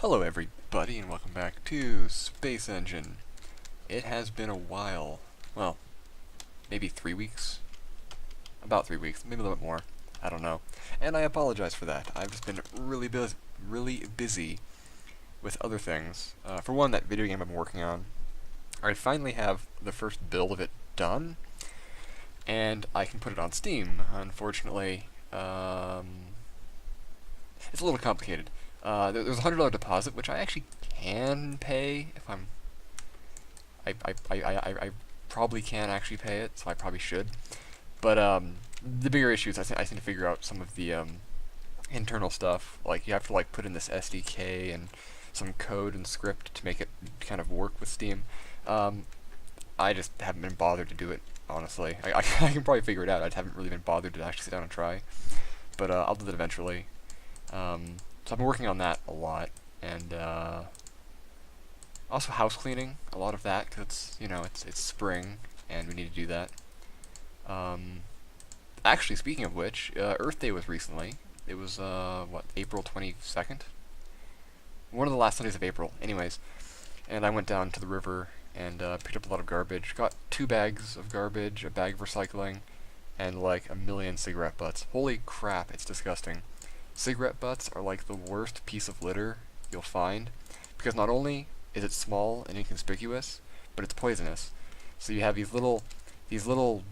Hello everybody and welcome back to Space Engine. It has been a while. Well, maybe 3 weeks? About 3 weeks, maybe a little bit more. I don't know. And I apologize for that. I've just been really busy with other things. For one, that video game I've been working on. I finally have the first build of it done, and I can put it on Steam. Unfortunately, it's a little complicated. There's a $100 deposit, which I actually can pay if I'm. I probably can actually pay it, so I probably should. But the bigger issue is I need to figure out some of the internal stuff. Like you have to put in this SDK and some code and script to make it kind of work with Steam. I just haven't been bothered to do it, honestly. I can probably figure it out. I just haven't really been bothered to actually sit down and try. But I'll do that eventually. So I've been working on that a lot, and also house cleaning, a lot of that, because it's spring, and we need to do that. Actually, speaking of which, Earth Day was recently. It was, April 22nd? One of the last Sundays of April, anyways. And I went down to the river and picked up a lot of garbage. Got 2 bags of garbage, a bag of recycling, and a million cigarette butts. Holy crap, it's disgusting. Cigarette butts are the worst piece of litter you'll find, because not only is it small and inconspicuous, but it's poisonous. So you have these little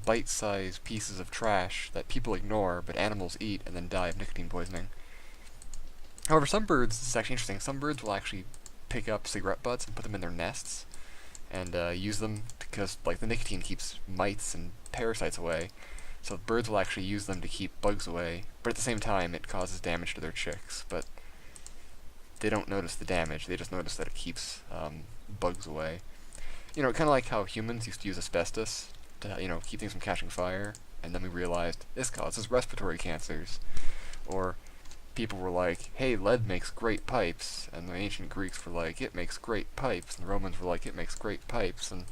bite-sized pieces of trash that people ignore, but animals eat and then die of nicotine poisoning. However, some birds, this is actually interesting, some birds will actually pick up cigarette butts and put them in their nests, and use them because the nicotine keeps mites and parasites away. So birds will actually use them to keep bugs away, but at the same time it causes damage to their chicks, but they don't notice the damage, they just notice that it keeps bugs away. Kind of like how humans used to use asbestos to, keep things from catching fire, and then we realized this causes respiratory cancers. Or people were like, hey, lead makes great pipes, and the ancient Greeks were like, it makes great pipes, and the Romans were like, it makes great pipes, and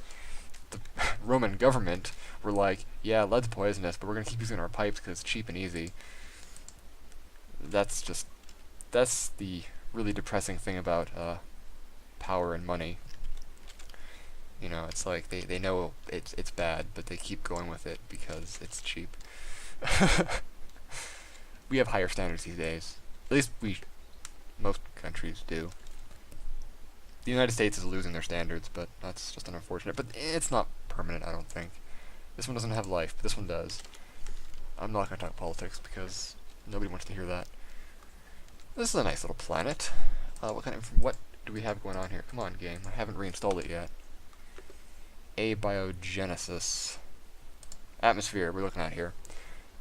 the Roman government were like, yeah, lead's poisonous, but we're going to keep using our pipes because it's cheap and easy. That's the really depressing thing about power and money. It's like they know it's bad, but they keep going with it because it's cheap. We have higher standards these days. At least most countries do. The United States is losing their standards, but that's just unfortunate. But it's not permanent, I don't think. This one doesn't have life, but this one does. I'm not going to talk politics because nobody wants to hear that. This is a nice little planet. What do we have going on here? Come on, game. I haven't reinstalled it yet. Abiogenesis. Atmosphere we're looking at here.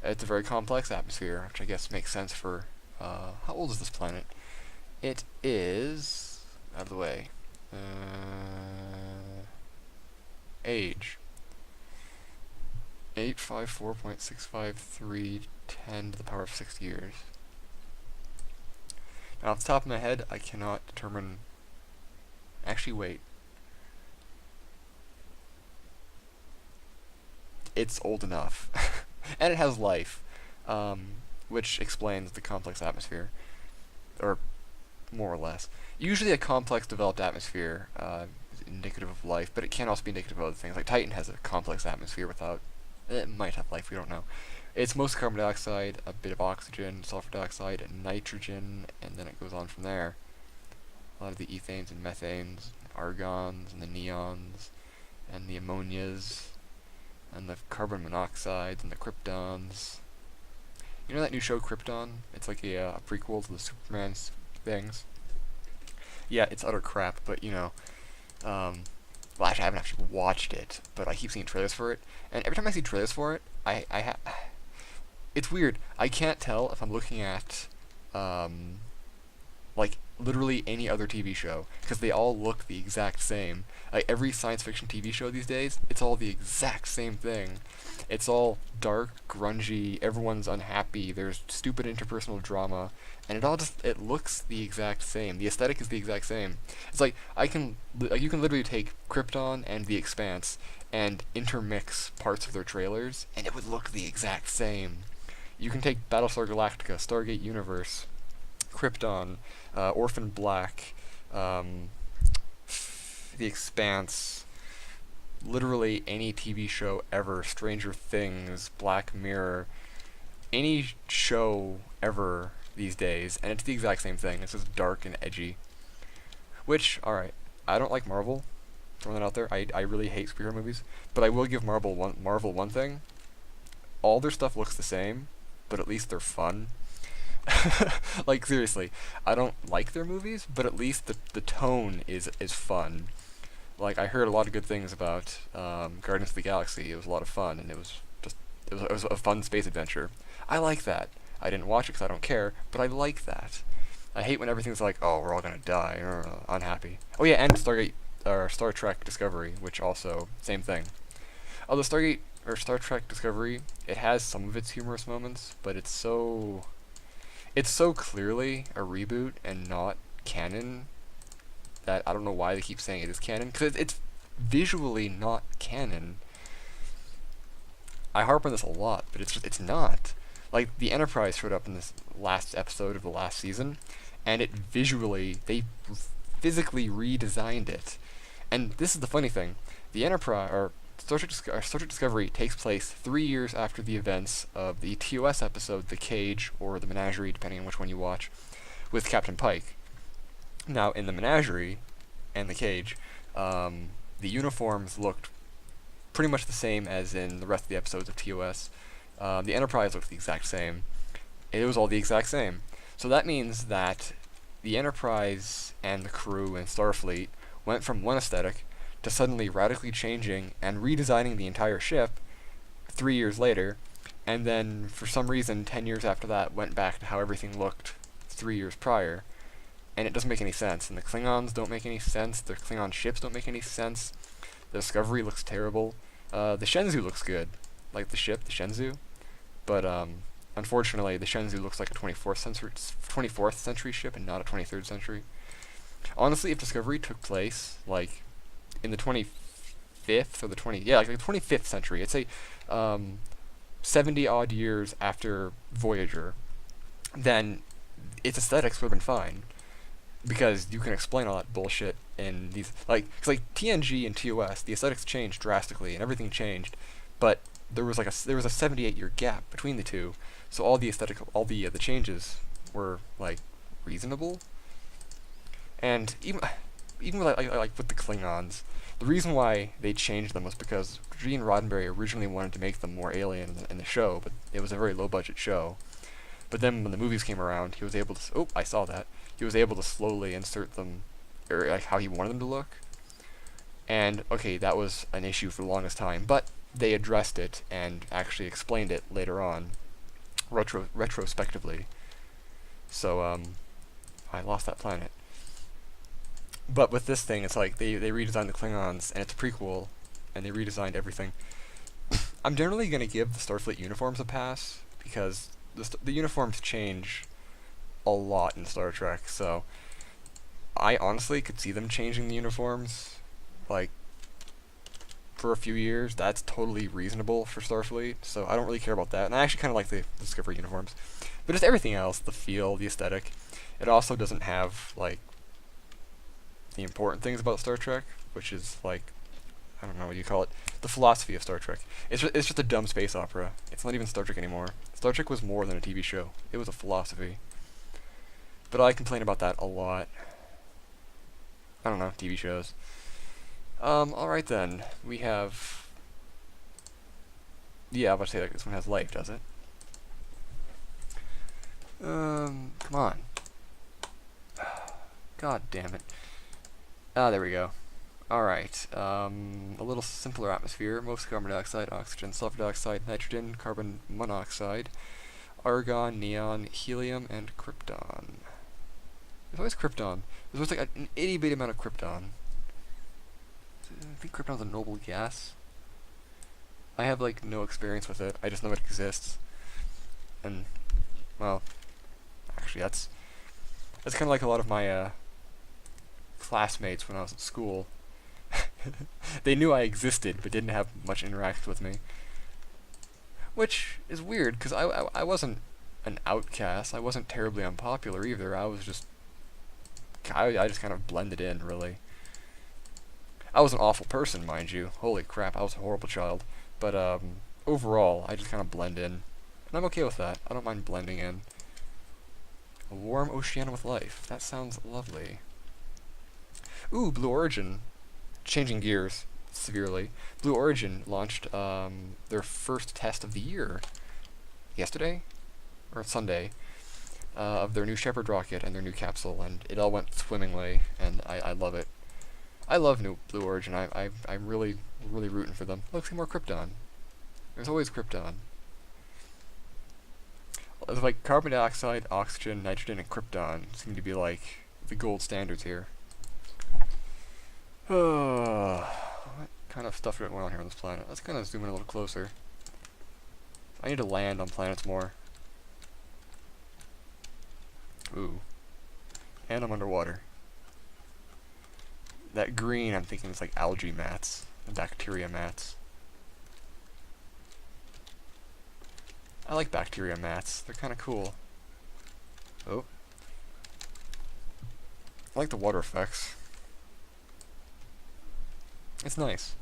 It's a very complex atmosphere, which I guess makes sense for... how old is this planet? It is... out of the way. Age. 854.653 10 to the power of 6 years. Now, off the top of my head, I cannot determine... Actually, wait. It's old enough. And it has life, which explains the complex atmosphere. Or more or less. Usually a complex developed atmosphere is indicative of life, but it can also be indicative of other things. Like Titan has a complex atmosphere without... It might have life, we don't know. It's mostly carbon dioxide, a bit of oxygen, sulfur dioxide, and nitrogen, and then it goes on from there. A lot of the ethanes and methanes, argons, and the neons, and the ammonias, and the carbon monoxides, and the kryptons. You know that new show, Krypton? It's like a prequel to the Superman things. Yeah, it's utter crap, but well, actually, I haven't actually watched it, but I keep seeing trailers for it, and every time I see trailers for it, it's weird. I can't tell if I'm looking at, literally any other TV show, because they all look the exact same. Every science fiction TV show these days, it's all the exact same thing. It's all dark, grungy, everyone's unhappy, there's stupid interpersonal drama, and it looks the exact same. The aesthetic is the exact same. It's like, you can literally take Krypton and The Expanse and intermix parts of their trailers, and it would look the exact same. You can take Battlestar Galactica, Stargate Universe, Krypton, Orphan Black, um, The Expanse, literally any TV show ever, Stranger Things, Black Mirror, any show ever these days, and it's the exact same thing. It's just dark and edgy. Which, alright, I don't like Marvel. Throwing that out there. I really hate superhero movies. But I will give Marvel one thing. All their stuff looks the same, but at least they're fun. Like, seriously, I don't like their movies, but at least the tone is fun. Like, I heard a lot of good things about Guardians of the Galaxy. It was a lot of fun, and it was a fun space adventure. I like that. I didn't watch it because I don't care, but I like that. I hate when everything's like, oh, we're all gonna die, or unhappy. Oh yeah, and Stargate, or Star Trek Discovery, which also, same thing. Although Stargate, or Star Trek Discovery, it has some of its humorous moments, but it's so clearly a reboot and not canon that I don't know why they keep saying it is canon, because it's visually not canon. I harp on this a lot, but it's not. Like, the Enterprise showed up in this last episode of the last season, and it visually, they physically redesigned it. And this is the funny thing. The Enterprise, or Star Trek Discovery takes place 3 years after the events of the TOS episode, The Cage, or The Menagerie, depending on which one you watch, with Captain Pike. Now, in The Menagerie and The Cage, the uniforms looked pretty much the same as in the rest of the episodes of TOS. The Enterprise looked the exact same. It was all the exact same. So that means that the Enterprise and the crew and Starfleet went from one aesthetic to suddenly radically changing and redesigning the entire ship 3 years later, and then for some reason 10 years after that went back to how everything looked 3 years prior. And it doesn't make any sense. And the Klingons don't make any sense. The Klingon ships don't make any sense. The Discovery looks terrible. The Shenzhou looks good. Like the ship, the Shenzhou. But unfortunately, the Shenzhou looks like a 24th century ship and not a 23rd century. Honestly, if Discovery took place like in the 25th or the 25th century, it's a 70 odd years after Voyager, then its aesthetics would have been fine, because you can explain all that bullshit in these, like, cause like TNG and TOS, the aesthetics changed drastically and everything changed, but there was a 78-year gap between the two, so all the the changes were like reasonable. And even with like with the Klingons, the reason why they changed them was because Gene Roddenberry originally wanted to make them more alien in the show, but it was a very low budget show. But then when the movies came around, he was able to I saw that. He was able to slowly insert them, or like how he wanted them to look. And okay, that was an issue for the longest time, but they addressed it and actually explained it later on, retrospectively. So I lost that planet. But with this thing, it's like they redesigned the Klingons, and it's a prequel, and they redesigned everything. I'm generally gonna give the Starfleet uniforms a pass, because the uniforms change a lot in Star Trek, so I honestly could see them changing the uniforms, like, for a few years. That's totally reasonable for Starfleet, so I don't really care about that. And I actually kind of like the Discovery uniforms. But just everything else, the feel, the aesthetic, it also doesn't have, like, the important things about Star Trek, which is, like, I don't know what you call it, the philosophy of Star Trek. It's just a dumb space opera. It's not even Star Trek anymore. Star Trek was more than a TV show. It was a philosophy. But I complain about that a lot. I don't know, TV shows. Alright then. We have... Yeah, I was about to say, like, this one has life, does it? Come on. God damn it. Ah, there we go. Alright, a little simpler atmosphere. Most carbon dioxide, oxygen, sulfur dioxide, nitrogen, carbon monoxide, argon, neon, helium, and krypton. There's always krypton. There's always like an itty-bitty amount of krypton. I think krypton's a noble gas. I have like no experience with it. I just know it exists. And, well, actually that's kind of like a lot of my classmates when I was at school. They knew I existed, but didn't have much interaction with me. Which is weird, because I wasn't an outcast. I wasn't terribly unpopular either. I was just I just kind of blended in, really. I was an awful person, mind you. Holy crap, I was a horrible child. But overall, I just kind of blend in. And I'm okay with that. I don't mind blending in. A warm ocean with life. That sounds lovely. Ooh, Blue Origin. Changing gears severely. Blue Origin launched their first test of the year yesterday? Or Sunday. Of their new Shepard rocket and their new capsule, and it all went swimmingly, and I love it. I love new Blue Origin. I'm really rooting for them. Look, see more Krypton. There's always Krypton. It's like carbon dioxide, oxygen, nitrogen, and krypton seem to be like the gold standards here. What kind of stuff is going on here on this planet? Let's kind of zoom in a little closer. I need to land on planets more. Ooh. And I'm underwater. That green, I'm thinking is like algae mats, and bacteria mats. I like bacteria mats. They're kind of cool. Oh. I like the water effects. It's nice.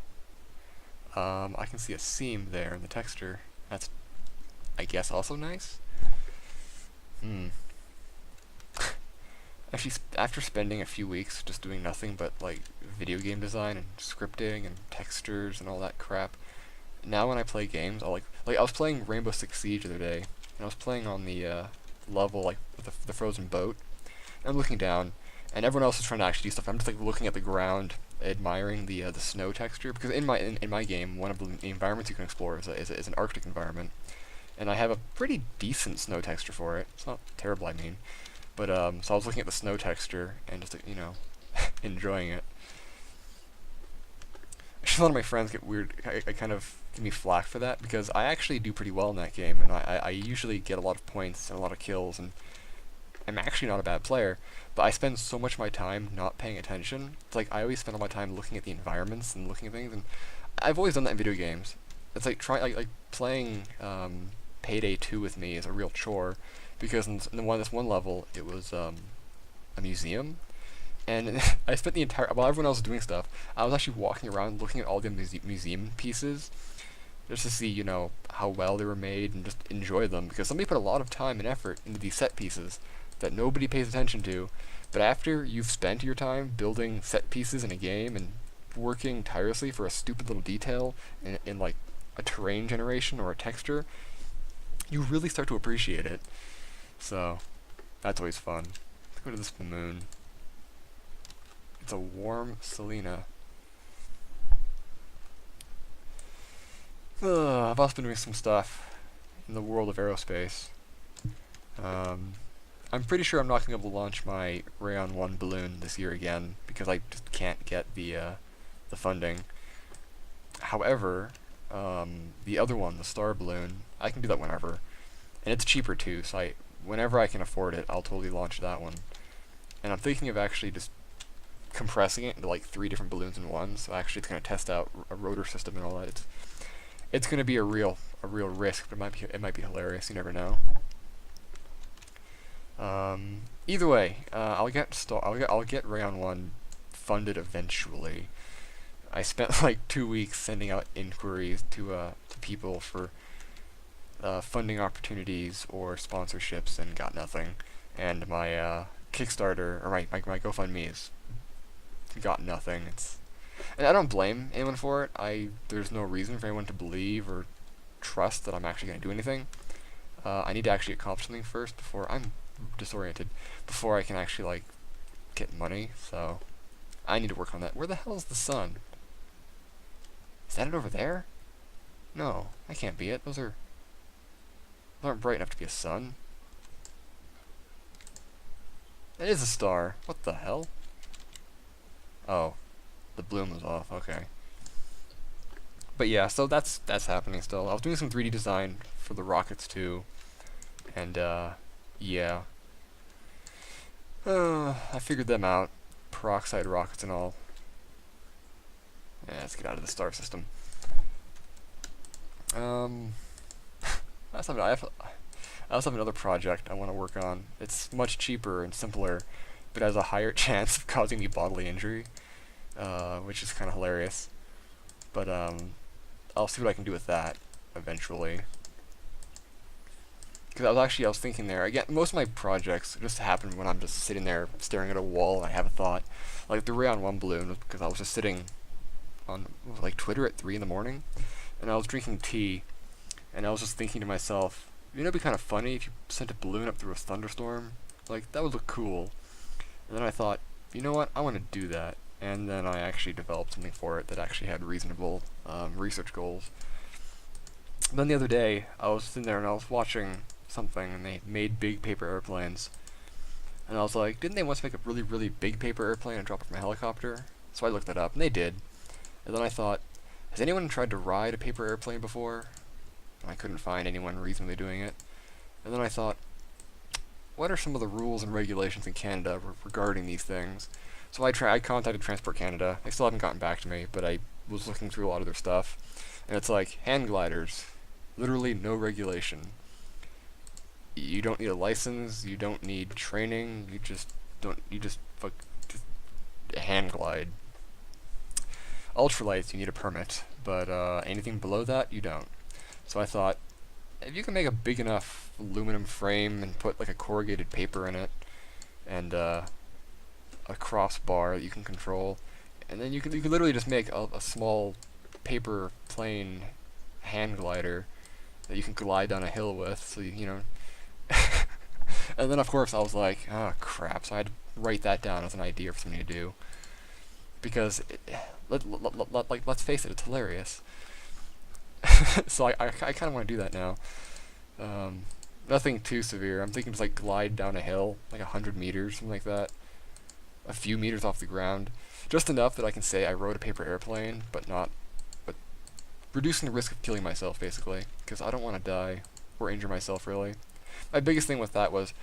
I can see a seam there in the texture. That's, I guess, also nice. Actually, after spending a few weeks just doing nothing but like video game design and scripting and textures and all that crap, now when I play games, I like I was playing Rainbow Six Siege the other day, and I was playing on the level like with the frozen boat, and I'm looking down, and everyone else is trying to actually do stuff. I'm just like looking at the ground, admiring the snow texture, because in my game, one of the environments you can explore is an Arctic environment, and I have a pretty decent snow texture for it. It's not terrible, I mean. But, so I was looking at the snow texture and just, you know, enjoying it. Actually, a lot of my friends get weird, I kind of give me flack for that, because I actually do pretty well in that game, and I usually get a lot of points and a lot of kills, and I'm actually not a bad player, but I spend so much of my time not paying attention. It's like, I always spend all my time looking at the environments and looking at things, and I've always done that in video games. It's like, playing, Payday 2 with me is a real chore, because in this one level, it was a museum, and I spent the entire, while everyone else was doing stuff, I was actually walking around looking at all the museum pieces, just to see, you know, how well they were made, and just enjoy them, because somebody put a lot of time and effort into these set pieces that nobody pays attention to, but after you've spent your time building set pieces in a game, and working tirelessly for a stupid little detail in like a terrain generation or a texture, you really start to appreciate it. So, that's always fun. Let's go to this moon. It's a warm Selena. I've also been doing some stuff in the world of aerospace. I'm pretty sure I'm not going to be able to launch my Rayon 1 balloon this year again, because I just can't get the funding. However, the other one, the Star balloon, I can do that whenever. And it's cheaper too, so whenever I can afford it, I'll totally launch that one. And I'm thinking of actually just compressing it into like 3 different balloons in one, so actually it's going to test out a rotor system and all that. It's going to be a real risk, but it might be hilarious, you never know. Either way, I'll get Rayon 1 funded eventually. I spent like 2 weeks sending out inquiries to people for funding opportunities or sponsorships, and got nothing. And my Kickstarter, or my GoFundMe has got nothing. And I don't blame anyone for it. There's no reason for anyone to believe or trust that I'm actually going to do anything. I need to actually accomplish something first before I'm disoriented, before I can actually like get money. So I need to work on that. Where the hell is the sun? Is that it over there? No, that can't be it. Those aren't bright enough to be a sun. It is a star. What the hell? Oh, the bloom was off. Okay. But yeah, so that's happening still. I was doing some 3D design for the rockets too, and yeah. I figured them out. Peroxide rockets and all. Yeah, let's get out of the star system. I also have another project I want to work on. It's much cheaper and simpler, but has a higher chance of causing me bodily injury, which is kind of hilarious. But I'll see what I can do with that eventually. Because I was thinking there, again, most of my projects just happen when I'm just sitting there staring at a wall and I have a thought. Like the Rayon 1 balloon, because I was just sitting on like Twitter at 3 in the morning, and I was drinking tea, and I was just thinking to myself, you know, it'd be kind of funny if you sent a balloon up through a thunderstorm. Like, that would look cool. And then I thought, you know what, I want to do that. And then I actually developed something for it that actually had reasonable research goals. Then the other day, I was sitting there and I was watching something, and they made big paper airplanes. And I was like, didn't they once make a really, really big paper airplane and drop it from a helicopter? So I looked it up, and they did. And then I thought, has anyone tried to ride a paper airplane before? And I couldn't find anyone reasonably doing it. And then I thought, what are some of the rules and regulations in Canada regarding these things? So I contacted Transport Canada. They still haven't gotten back to me, but I was looking through a lot of their stuff. And it's like, hand gliders. Literally no regulation. You don't need a license, you don't need training, you just hand glide. Ultralights, you need a permit, but anything below that, you don't. So I thought, if you can make a big enough aluminum frame and put like a corrugated paper in it, and a crossbar that you can control, and then you could literally just make a small paper plane hand glider that you can glide down a hill with, so you know. And then of course I was like, oh crap, so I had to write that down as an idea for something to do. Because, let's face it, it's hilarious. So I kind of want to do that now. Nothing too severe. I'm thinking just like glide down a hill, like 100 meters, something like that. A few meters off the ground. Just enough that I can say I rode a paper airplane, but reducing the risk of killing myself, basically. Because I don't want to die, or injure myself, really. My biggest thing with that was,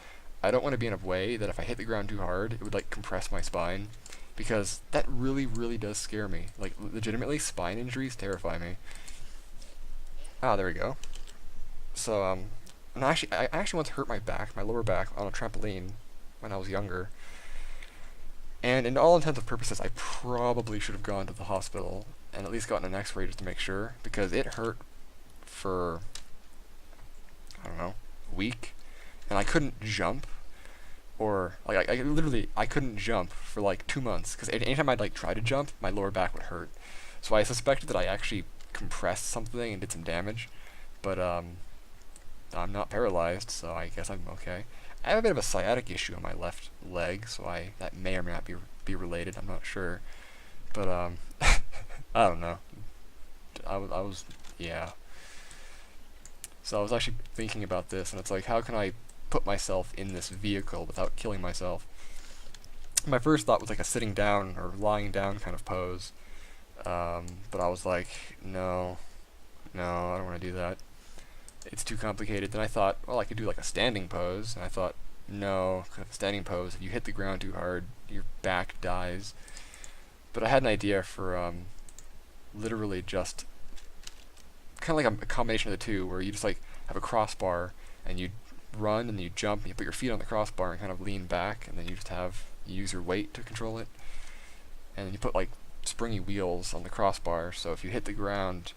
I don't want to be in a way that if I hit the ground too hard, it would like compress my spine. Because that really, really does scare me. Like, legitimately, spine injuries terrify me. Ah, there we go. So, and I actually once hurt my lower back, on a trampoline when I was younger. And in all intents and purposes, I probably should have gone to the hospital and at least gotten an x-ray just to make sure, because it hurt for, I don't know, a week, and I couldn't jump, or, like, I couldn't jump for, like, 2 months, because anytime I'd, like, try to jump, my lower back would hurt. So I suspected that I actually compressed something and did some damage, but, I'm not paralyzed, so I guess I'm okay. I have a bit of a sciatic issue on my left leg, so that may or may not be related, I'm not sure. But, I don't know. Yeah. So I was actually thinking about this, and it's like, how can I put myself in this vehicle without killing myself? My first thought was like a sitting down or lying down kind of pose, but I was like, no, I don't want to do that. It's too complicated. Then I thought, well, I could do like a standing pose, and I thought, no, a standing pose, if you hit the ground too hard, your back dies. But I had an idea for literally just kind of like a combination of the two, where you just like have a crossbar and you run and you jump and you put your feet on the crossbar and kind of lean back, and then you just use your weight to control it, and then you put like springy wheels on the crossbar, so if you hit the ground,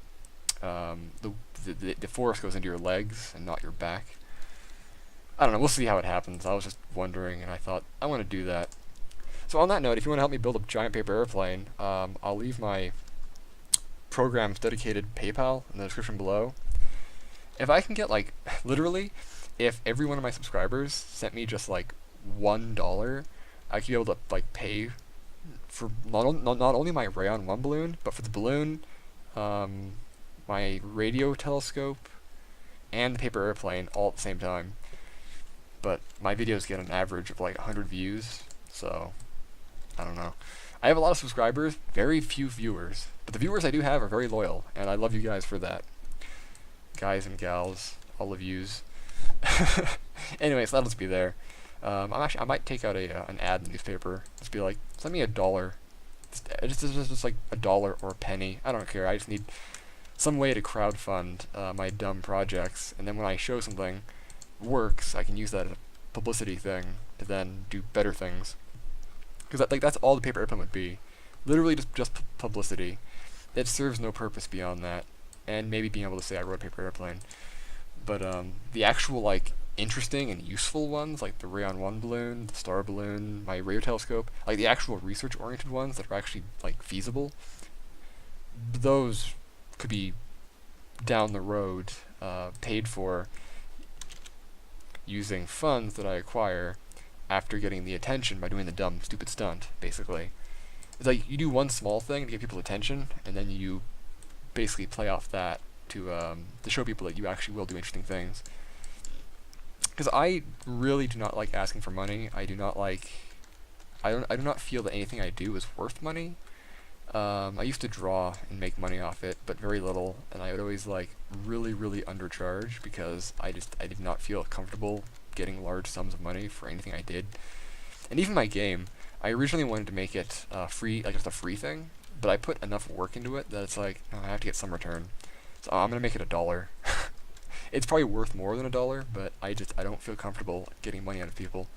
the force goes into your legs and not your back. I don't know, we'll see how it happens. I was just wondering, and I thought, I want to do that. So on that note, if you want to help me build a giant paper airplane, I'll leave my program's dedicated PayPal in the description below. If I can get, like, literally, if every one of my subscribers sent me just like $1, I could be able to like pay for not only my Rayon 1 balloon, but for the balloon, my radio telescope, and the paper airplane all at the same time. But my videos get an average of like 100 views, so I don't know. I have a lot of subscribers, very few viewers, but the viewers I do have are very loyal, and I love you guys for that. Guys and gals, all of yous. Anyways, that'll just be there. I might take out an ad in the newspaper. Just be like, send me $1. Just like $1 or a penny. I don't care. I just need some way to crowdfund my dumb projects, and then when I show something works, I can use that as a publicity thing to then do better things. Because like that's all the paper airplane would be, literally just publicity. It serves no purpose beyond that, and maybe being able to say I wrote a paper airplane. But the actual like interesting and useful ones, like the Rayon 1 balloon, the Star balloon, my radio telescope, like the actual research-oriented ones that are actually like feasible, those could be down the road paid for using funds that I acquire after getting the attention by doing the dumb, stupid stunt, basically. It's like you do one small thing to get people attention, and then you basically play off that to show people that you actually will do interesting things. Because I really do not like asking for money. I do not feel that anything I do is worth money. I used to draw and make money off it, but very little, and I would always like really, really undercharge because I did not feel comfortable getting large sums of money for anything I did. And even my game, I originally wanted to make it free, like just a free thing, but I put enough work into it that it's like, oh, I have to get some return. So I'm gonna make it $1. It's probably worth more than $1, but I don't feel comfortable getting money out of people.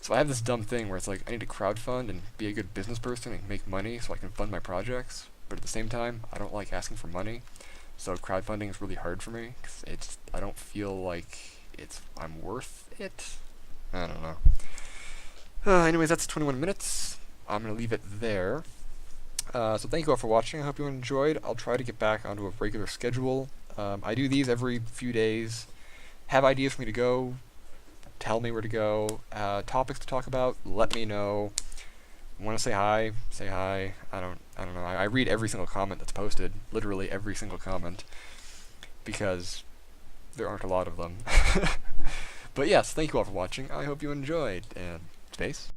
So I have this dumb thing where it's like I need to crowdfund and be a good business person and make money so I can fund my projects, but at the same time, I don't like asking for money. So crowdfunding is really hard for me because I don't feel like I'm worth it. I don't know. Anyways, that's 21 minutes. I'm gonna leave it there. So thank you all for watching. I hope you enjoyed. I'll try to get back onto a regular schedule. I do these every few days. Have ideas for me to go, tell me where to go, topics to talk about, let me know. Want to say hi? Say hi. I don't know. I read every single comment that's posted, literally every single comment, because there aren't a lot of them. But yes, thank you all for watching. I hope you enjoyed, and space.